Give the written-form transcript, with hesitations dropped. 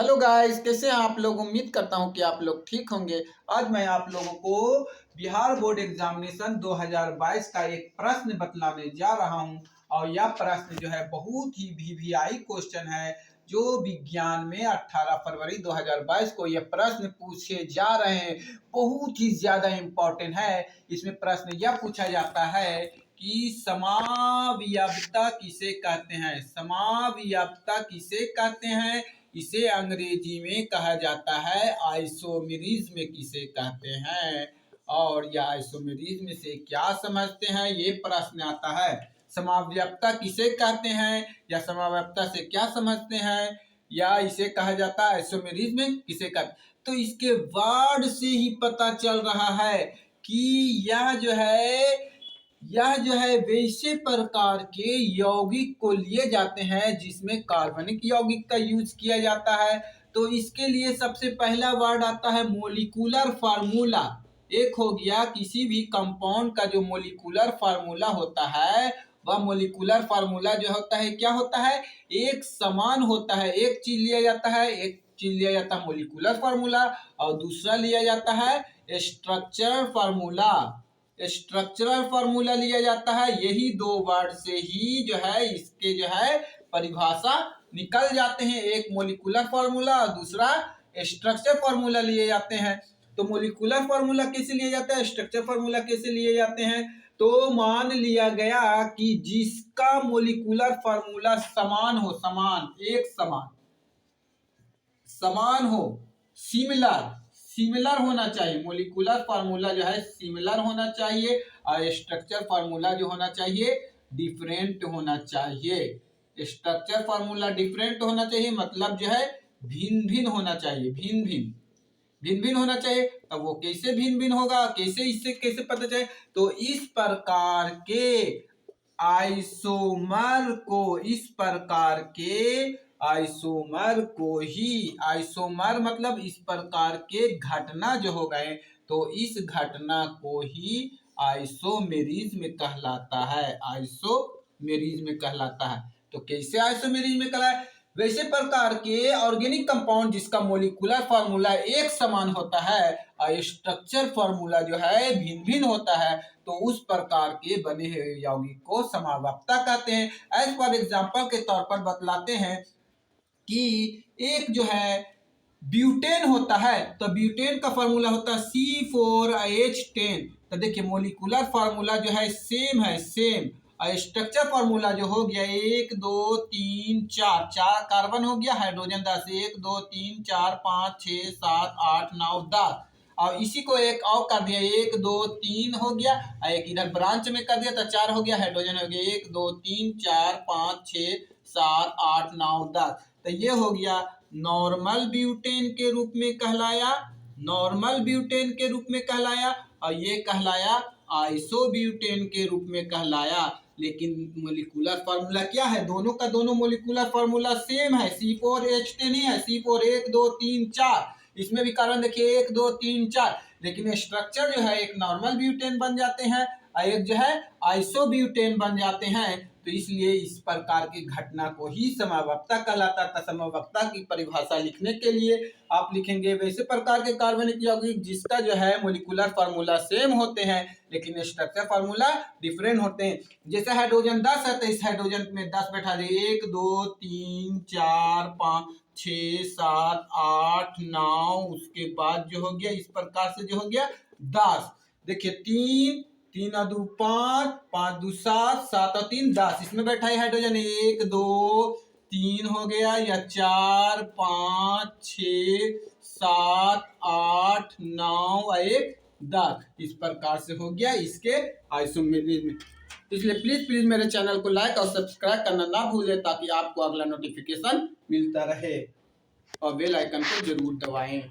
Hello guys, कैसे हैं आप लोग। उम्मीद करता हूं कि आप लोग ठीक होंगे। आज मैं आप लोगों को बिहार बोर्ड एग्जामिनेशन 2022 का एक प्रश्न बतलाने जा रहा हूं। और यह प्रश्न जो है बहुत ही वीवीआई क्वेश्चन है, जो विज्ञान में 18 फरवरी 2022 को यह प्रश्न पूछे जा रहे हैं। बहुत ही ज्यादा इम्पोर्टेंट है। इसमें प्रश्न यह पूछा जाता है कि समावयवता किसे कहते हैं। समावयवता किसे कहते हैं, इसे अंग्रेजी में कहा जाता है आइसोमेरिज्म किसे कहते हैं। और यह आइसोमेरिज्म से क्या समझते हैं, ये प्रश्न आता है। समावयवता किसे कहते हैं या समावयवता से क्या समझते हैं, या इसे कहा जाता है आइसोमेरिज्म किसे कहते। तो इसके वर्ड से ही पता चल रहा है कि यह जो है वैसे प्रकार के यौगिक को लिए जाते हैं जिसमें कार्बनिक यौगिक का यूज किया जाता है। तो इसके लिए सबसे पहला वर्ड आता है मोलिकुलर फार्मूला। एक हो गया किसी भी कंपाउंड का जो मोलिकुलर फार्मूला होता है, वह मोलिकुलर फार्मूला जो होता है क्या होता है, एक समान होता है। एक चीज लिया जाता है, एक चीज लिया जाता है मोलिकुलर फार्मूला, और दूसरा लिया जाता है स्ट्रक्चरल फार्मूला। स्ट्रक्चरल फार्मूला लिया जाता है। यही दो वर्ड से ही जो है इसके जो है परिभाषा निकल जाते हैं। एक मोलिकुलर फार्मूला और दूसरा स्ट्रक्चर फार्मूला लिए जाते हैं। तो मोलिकुलर फार्मूला कैसे लिए जाता है, स्ट्रक्चर फार्मूला कैसे लिए जाते हैं। तो मान लिया गया कि जिसका मोलिकुलर फार्मूला समान हो, समान हो, सिमिलर सिमिलर होना चाहिए। मोलिकुलर फार्मूला जो है सिमिलर होना चाहिए और स्ट्रक्चर फार्मूला जो होना चाहिए डिफरेंट होना चाहिए। स्ट्रक्चर फार्मूला डिफरेंट होना चाहिए मतलब जो है भिन्न भिन्न होना चाहिए, भिन्न भिन्न होना चाहिए। तब वो कैसे भिन्न भिन्न होगा, कैसे इससे कैसे पता चले। तो इस प्रकार के आइसोमर मतलब इस प्रकार के घटना जो हो गए, तो इस घटना को ही आइसोमेरिज्म कहलाता है। आइसोमेरिज्म कहलाता है। तो कैसे आइसोमेरिज्म कहलाता है, वैसे प्रकार के ऑर्गेनिक कंपाउंड जिसका मोलिकुलर फार्मूला एक समान होता है और स्ट्रक्चर फार्मूला जो है भिन्न भिन्न होता है, तो उस प्रकार के बने हुए यौगिक को समावयवता कहते हैं। एज फॉर एग्जांपल के तौर पर बतलाते हैं कि एक जो है ब्यूटेन होता है, तो ब्यूटेन का फार्मूला होता है C4H10। तो देखिए मोलिकुलर फार्मूला जो है सेम और स्ट्रक्चर फार्मूला जो हो गया 1 2 3 4, 4 कार्बन हो गया, हाइड्रोजन 10, 1 2 3 4 5 6 7 8 9 10। और इसी को एक और कर दिया, 1 2 3 हो गया, एक इधर ब्रांच में कर दिया तो 4 हो गया, हाइड्रोजन हो गया 1 2 3 4 5 6 7 8 9 10। तो ये हो गया नॉर्मल ब्यूटेन के रूप में कहलाया, और ये कहलाया आइसोब्यूटेन के रूप में कहलाया। लेकिन मोलिकुलर फार्मूला क्या है, दोनों का दोनों मोलिकुलर फार्मूला सेम है, C4H10 ही है। C4 1 2 3 4, इसमें भी कारण देखिए 1 2 3 4। लेकिन स्ट्रक्चर जो है एक नॉर्मल ब्यूटेन बन जाते हैं और एक जो है आइसोब्यूटेन बन जाते हैं। तो इसलिए इस प्रकार की घटना को ही समावयवता कहलाता था। समावयवता की परिभाषा लिखने के लिए आप लिखेंगे वैसे प्रकार के कार्बनिक यौगिक जिसका जो है मोलिकुलर फार्मूला सेम होते हैं लेकिन स्ट्रक्चर फार्मूला डिफरेंट होते हैं। जैसे हाइड्रोजन 10 है तो इस हाइड्रोजन में 10 बैठा दे, 1 2 3 4 5 6 7 8 9, उसके बाद जो हो गया इस प्रकार से जो हो गया 10। देखिए 3 3 और 2 5, 5 2 7, 7 और 3 10, इसमें बैठा है हाइड्रोजन 1 2 3 हो गया, या 4 5 6 7 8 9 और 1 10। इस प्रकार से हो गया इसके आइसोमेरिज्म। इसलिए प्लीज मेरे चैनल को लाइक और सब्सक्राइब करना ना भूलें ताकि आपको अगला नोटिफिकेशन मिलता रहे, और बेल आइकन को जरूर दबाएं।